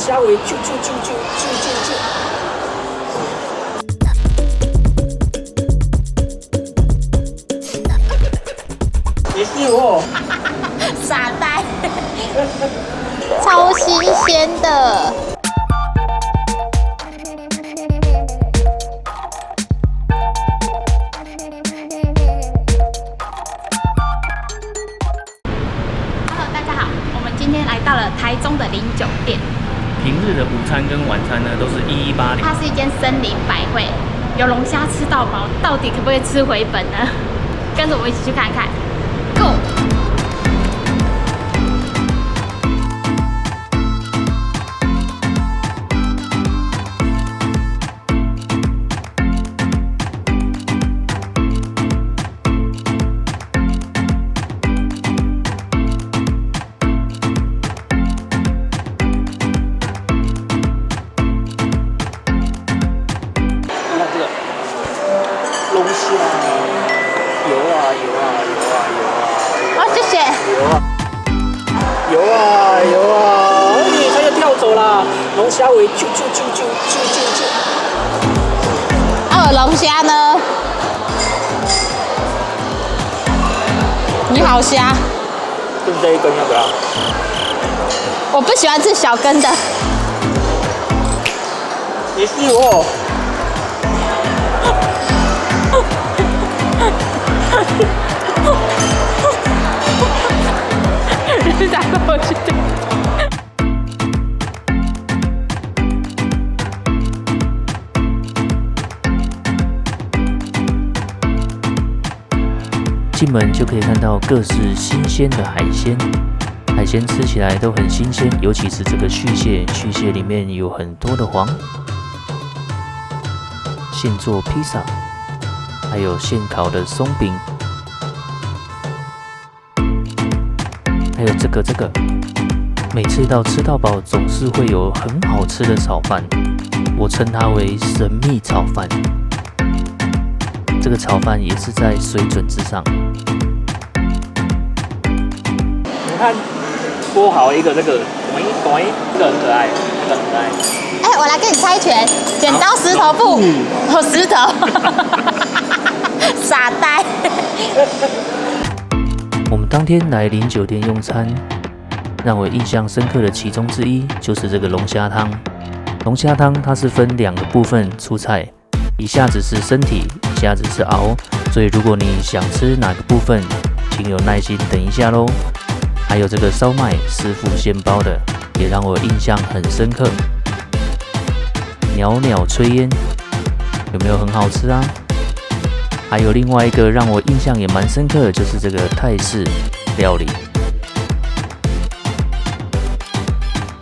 虾尾啾啾啾啾啾啾啾。也是我，傻呆，超新鲜的。Hello， 大家好，我们今天来到了台中的林酒店。平日的午餐跟晚餐呢，都是1180。它是一间森林百汇，有龙虾吃到饱，到底可不可以吃回本呢？跟着我们一起去看看。Go！ 看这个龙虾，游啊游啊游啊游啊。哦，谢谢。游啊游啊，哎，它又跳走了。龙虾尾啾啾啾啾啾啾啾。二龙虾呢？你好虾，就是这一根要不要？我不喜欢吃小根的。也是我。你打过去。进门就可以看到各式新鲜的海鲜，海鲜吃起来都很新鲜，尤其是这个续蟹，续蟹里面有很多的黄。现做披萨，还有现烤的松饼，还有这个，每次到吃到饱总是会有很好吃的炒饭，我称它为神秘炒饭。这个炒饭也是在水准之上。你看，剥好一个这个，短，这个很可爱，这个很可爱。哎，我来跟你猜拳，剪刀石头布，我石头，傻呆。我们当天来林酒店用餐，让我印象深刻的其中之一就是这个龙虾汤。龙虾汤它是分2个部分出菜，一下子是身体，一下子是熬，所以如果你想吃哪个部分，请有耐心等一下咯。还有这个烧麦师傅现包的，也让我印象很深刻。袅袅炊烟，有没有很好吃啊？还有另外一个让我印象也蛮深刻的，就是这个泰式料理。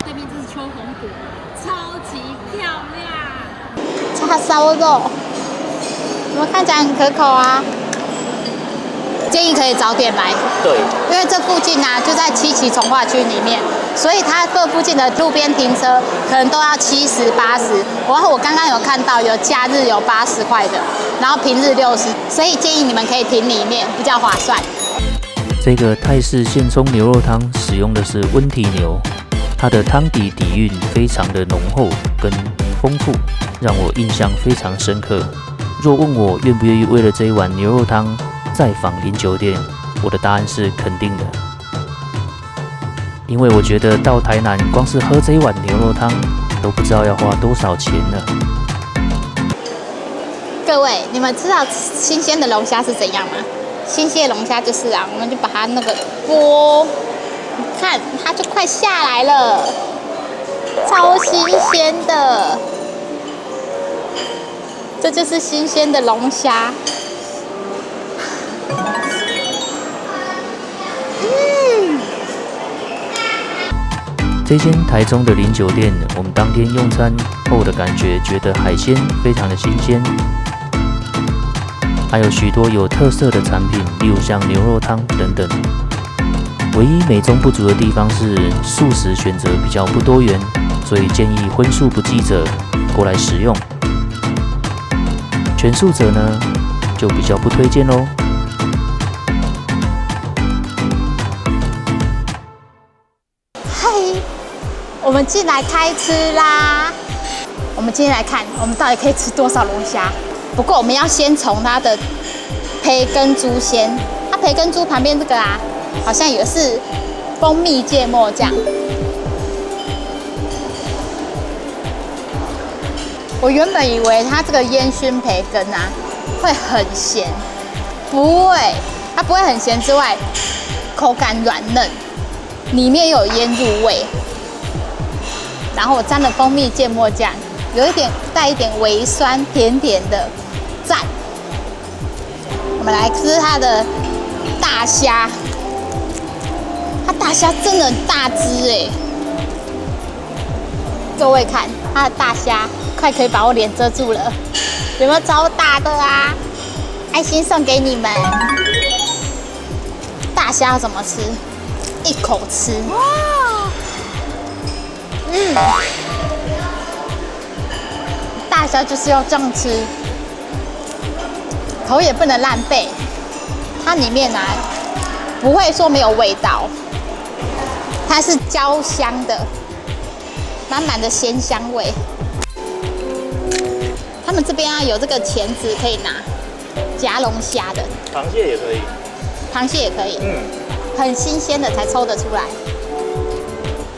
对面这是秋红果，超级漂亮。叉烧肉，我们看起来很可口啊。建议可以早点来，对，因为这附近啊就在七期从化区里面，所以它这附近的路边停车可能都要70、80。然后我刚刚有看到有假日有80块的，然后平日60，所以建议你们可以停里面，比较划算。这个泰式现冲牛肉汤使用的是温体牛，它的汤底底蕴非常的浓厚跟丰富，让我印象非常深刻。若问我愿不愿意为了这一碗牛肉汤再访林酒店，我的答案是肯定的，因为我觉得到台南光是喝这一碗牛肉汤都不知道要花多少钱呢。各位，你们知道新鲜的龙虾是怎样吗？新鲜的龙虾就是啊，我们就把它那个剥，你看它就快下来了，超新鲜的，这就是新鲜的龙虾。这间台中的林酒店，我们当天用餐后的感觉，觉得海鲜非常的新鲜，还有许多有特色的产品，例如像牛肉汤等等。唯一美中不足的地方是素食选择比较不多元，所以建议荤素不忌者过来使用。全素者呢，就比较不推荐咯。我们进来开吃啦！我们今天来看，我们到底可以吃多少龙虾？不过我们要先从它的培根猪先。它培根猪旁边这个啊，好像也是蜂蜜芥末酱。我原本以为它这个烟熏培根啊会很咸，不会，它不会很咸之外，口感软嫩，里面又有腌入味。然后我沾了蜂蜜芥末酱，有一点带一点微酸，甜甜的，赞。我们来吃它的大虾，它大虾真的很大只哎，各位看它的大虾，快可以把我脸遮住了，有没有超大的啊？爱心送给你们。大虾要怎么吃？一口吃。大虾就是要这样吃，头也不能烂背。它里面啊不会说没有味道，它是焦香的，满满的鲜香味。他们这边啊有这个钳子可以拿夹龙虾的，螃蟹也可以，螃蟹也可以，很新鲜的才抽得出来。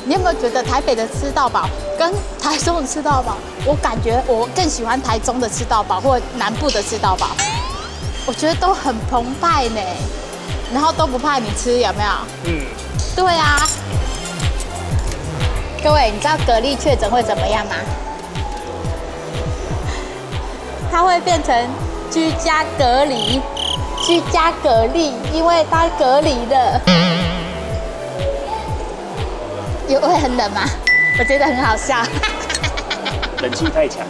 你有没有觉得台北的吃到饱跟台中的吃到饱，我感觉我更喜欢台中的吃到饱或南部的吃到饱，我觉得都很澎湃呢，然后都不怕你吃，有没有？对啊。各位，你知道蛤蜊确诊会怎么样吗？它会变成居家隔离，居家蛤蜊，因为它隔离了。有会很冷吗？我觉得很好笑。冷气太强。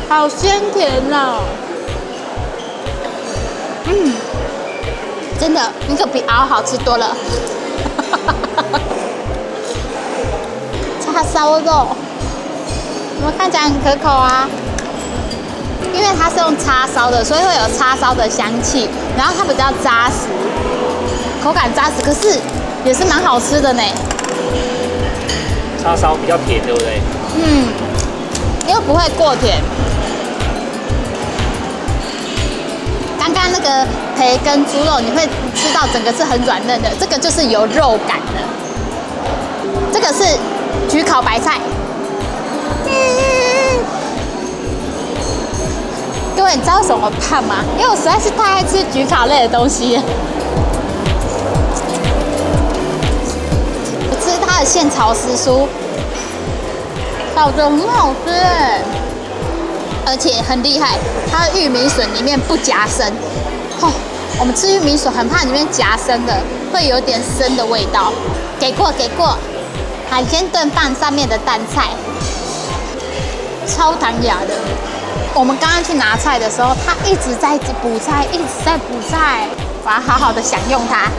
好鲜甜哦。真的，你可比熬好吃多了。叉烧肉，我们看起来很可口啊。因为它是用叉烧的，所以会有叉烧的香气，然后它比较扎实，口感扎实，可是也是蛮好吃的呢。叉烧比较甜，对不对？因为不会过甜。刚刚那个培根猪肉，你会吃到整个是很软嫩的，这个就是有肉感的。这个是焗烤白菜。各位，你知道为什么胖吗？因为我实在是太爱吃焗烤类的东西了。我吃它的现炒时蔬，炒得很好吃哎，而且很厉害，它的玉米笋里面不夹生。我们吃玉米笋很怕里面夹生的，会有点生的味道。给过。海鲜炖饭上面的蛋菜，超弹牙的。我们刚刚去拿菜的时候，他一直在补菜，我要好好的享用它。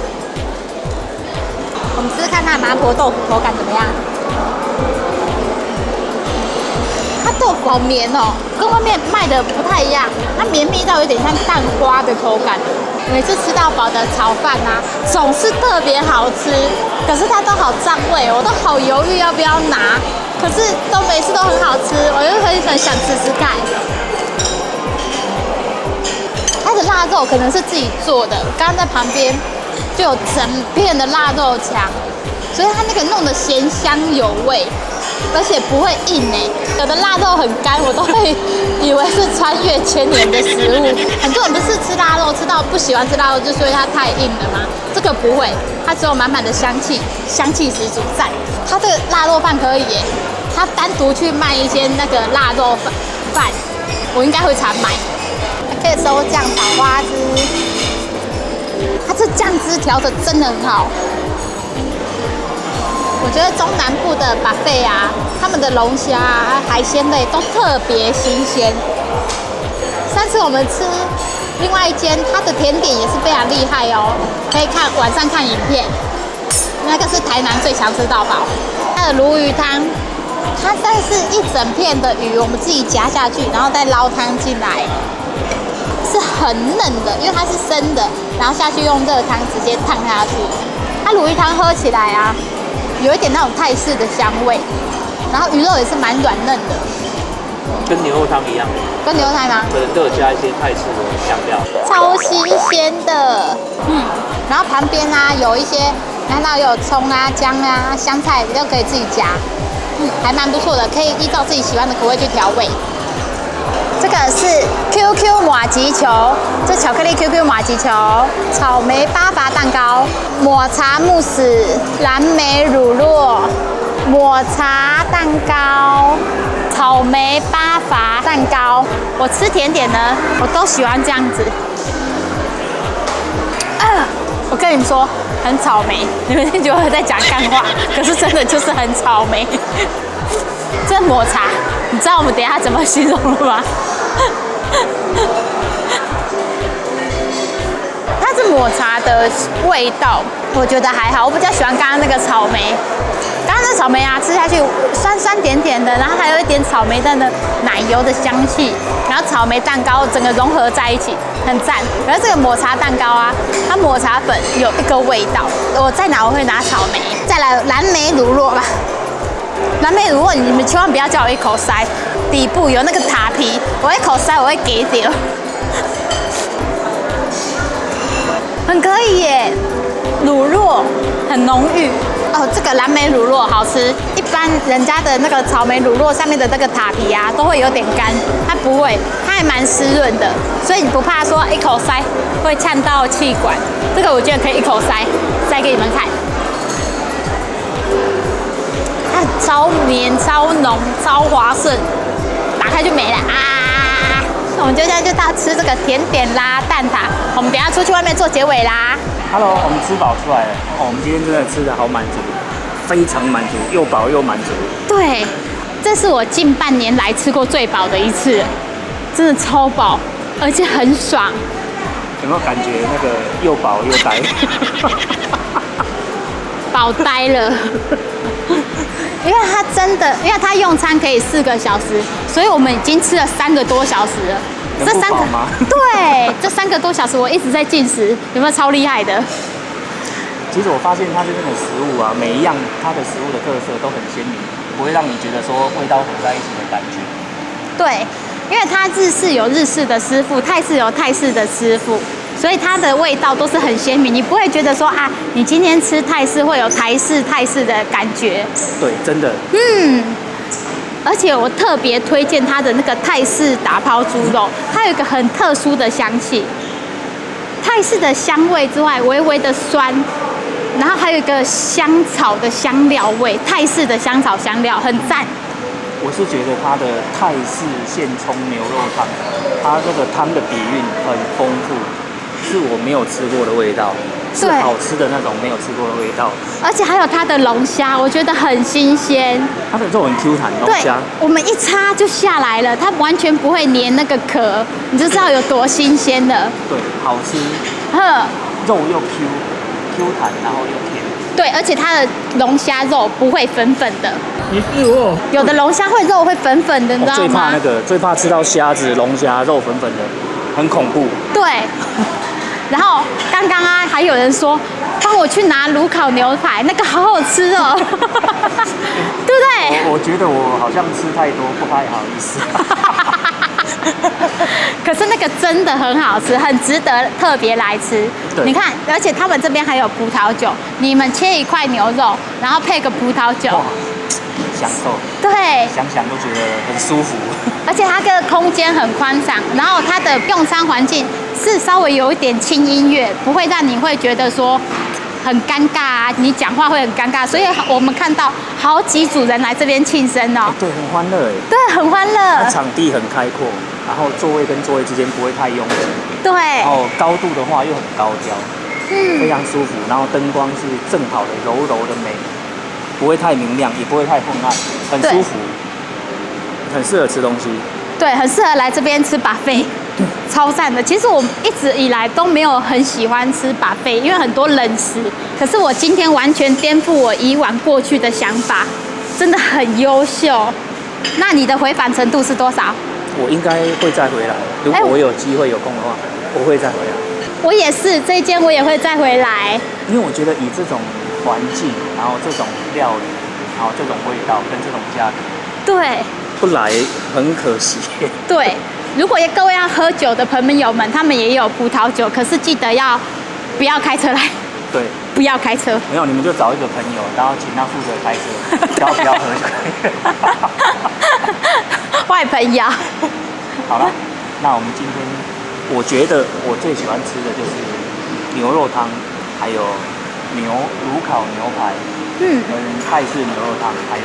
我们试试看它的麻婆豆腐口感怎么样？它豆腐好绵哦，跟外面卖的不太一样，它绵密到有点像蛋花的口感。每次吃到饱的炒饭啊，总是特别好吃，可是它都好占位，我都好犹豫要不要拿，可是每次都很好吃，我就很想吃吃看。它的腊肉可能是自己做的，刚刚在旁边就有整片的腊肉肠，所以它那个弄得咸香有味，而且不会硬哎。有的腊肉很干，我都会以为是穿越千年的食物。很多人不是吃腊肉吃到不喜欢吃腊肉，就说它太硬了吗？这个不会，它只有满满的香气，香气十足，赞。它这个腊肉饭可以耶，它单独去卖一些那个腊肉饭，我应该会常买。可以收酱炒花枝，它这酱汁调的真的很好。我觉得中南部的 buffet 啊，他们的龙虾啊、海鲜类都特别新鲜。上次我们吃另外一间，它的甜点也是非常厉害哦，可以看晚上看影片。那个是台南最强吃到饱，它的鲈鱼汤，它但是一整片的鱼，我们自己夹下去，然后再捞汤进来。是很嫩的，因为它是生的，然后下去用热汤直接烫下去。它鲈鱼汤喝起来啊，有一点那种泰式的香味，然后鱼肉也是蛮软嫩的，跟牛肉汤一样，跟牛肉汤吗？可能都有加一些泰式的香料。超新鲜的，然后旁边啊有一些，看到有葱啊、姜啊、香菜都可以自己加，还蛮不错的，可以依照自己喜欢的口味去调味。这个是 QQ 马吉球，这巧克力 QQ 马吉球，草莓巴伐蛋糕，抹茶慕斯，蓝莓乳酪，抹茶蛋糕，草莓巴伐蛋糕。我吃甜点呢，我都喜欢这样子。我跟你们说，很草莓，你们觉得我在讲干话，可是真的就是很草莓。这抹茶，你知道我们等一下怎么形容了吗？它是抹茶的味道，我觉得还好，我比较喜欢刚刚那个草莓。刚刚那草莓啊，吃下去酸酸甜甜的，然后还有一点草莓蛋的奶油的香气，然后草莓蛋糕整个融合在一起，很赞。然后这个抹茶蛋糕啊，它抹茶粉有一个味道，我在哪我会拿草莓，再来蓝莓乳酪吧。蓝莓乳酪你们千万不要叫我一口塞，底部有那个塔皮，我一口塞我会给掉。很可以耶，乳酪很浓郁哦。这个蓝莓乳酪好吃，一般人家的那个草莓乳酪上面的那个塔皮啊，都会有点干，它不会，它还蛮湿润的，所以你不怕说一口塞会呛到气管。这个我觉得可以一口塞给你们看。它超绵、超浓、超滑顺，打开就没了啊！我们就现在就到吃这个甜点啦、蛋挞。我们等一下出去外面做结尾啦。Hello， 我们吃饱出来了。我们今天真的吃的好满足，非常满足，又饱又满足。对，这是我近半年来吃过最饱的一次，真的超饱，而且很爽。有没有感觉那个又饱又呆？饱呆了。因为它真的，因为它用餐可以4个小时，所以我们已经吃了3个多小时了。这3个吗？对，这3个多小时我一直在进食，有没有超厉害的？其实我发现它这边的食物啊，每一样它的食物的特色都很鲜明，不会让你觉得说味道混在一起的感觉。对，因为它日式有日式的师傅，泰式有泰式的师傅。所以它的味道都是很鲜明，你不会觉得说啊，你今天吃泰式会有泰式的感觉。对，真的。而且我特别推荐它的那个泰式打抛猪肉，它有一个很特殊的香气，泰式的香味之外，微微的酸，然后还有一个香草的香料味，泰式的香草香料很赞。我是觉得它的泰式现冲牛肉汤，它这个汤的底蕴很丰富。是我没有吃过的味道，是好吃的那种没有吃过的味道，而且还有它的龙虾，我觉得很新鲜，它的肉很 Q 弹，龙虾，我们一插就下来了，它完全不会粘那个壳，你就知道有多新鲜了。对，好吃，肉又 Q 弹，然后又甜。对，而且它的龙虾肉不会粉粉的，你是我，有的龙虾肉会粉粉的，你知道吗？最怕吃到虾子、龙虾肉粉粉的，很恐怖。对。然后刚刚啊，还有人说帮我去拿炉烤牛排，那个好好吃哦，对不对？我觉得我好像吃太多，不太好意思。可是那个真的很好吃，很值得特别来吃。你看，而且他们这边还有葡萄酒，你们切一块牛肉，然后配个葡萄酒，享受。对，想想都觉得很舒服。而且它的空间很宽敞，然后它的用餐环境是稍微有一点轻音乐，不会让你会觉得说很尴尬啊，你讲话会很尴尬。所以我们看到好几组人来这边庆生哦。对，很欢乐哎。对，很欢乐。场地很开阔，然后座位跟座位之间不会太拥挤。对。然后高度的话又很高挑，非常舒服。然后灯光是正好的柔柔的美，不会太明亮，也不会太昏暗，很舒服。很适合吃东西，对，很适合来这边吃buffet，超赞的。其实我一直以来都没有很喜欢吃buffet，因为很多冷食。可是我今天完全颠覆我以往过去的想法，真的很优秀。那你的回返程度是多少？我应该会再回来，如果我有机会有空的话，我会再回来。我也是，这一间我也会再回来。因为我觉得以这种环境，然后这种料理，然后这种味道跟这种价格，对不来很可惜。对，如果各位要喝酒的朋友们，他们也有葡萄酒，可是记得要不要开车来，对，不要开车。没有你们就找一个朋友，然后请他负责开车，只要不要喝就可以。坏朋友。好了，那我们今天我觉得我最喜欢吃的就是牛肉汤，还有炉烤牛排，跟泰式牛肉汤，还有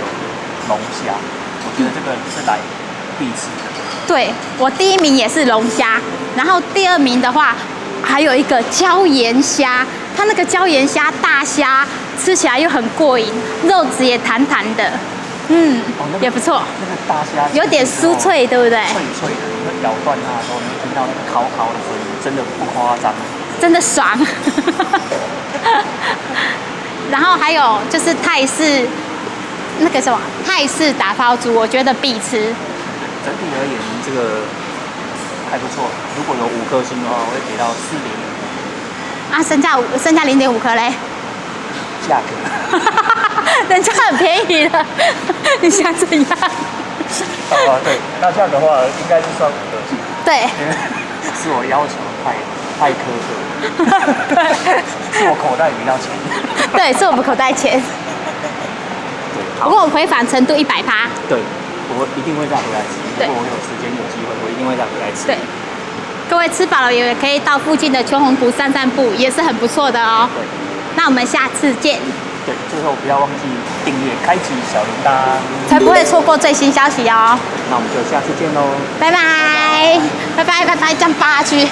龙虾。我觉得这个是来必吃的。对，我第一名也是龙虾，然后第二名的话还有一个椒盐虾，它那个椒盐虾大虾吃起来又很过瘾，肉质也弹弹的，也不错。那个大虾有点酥脆，对不对？脆脆的，你会咬断它的时候，你会听到那个烤烤的声音，真的不夸张。真的爽。然后还有就是泰式那个什么泰式打抛猪，我觉得必吃。整体而言，这个还不错。如果有5颗星的话，我会给到4.5。啊，剩下0.5颗嘞。价格。人家很便宜了，你想怎样？对，那这样的话应该是算5颗星。对。是我要求太苛刻。对。是我口袋比较浅。对，是我们口袋浅。对。不过我回访程度100%。对。我一定会再回来吃，如果我有时间有机会，我一定会再回来吃。对，各位吃饱了也可以到附近的秋红湖散散步，也是很不错的哦。对，那我们下次见。对，最后不要忘记订阅、开启小铃铛，才不会错过最新消息哦。那我们就下次见喽，拜拜，拜拜，拜拜，降8去。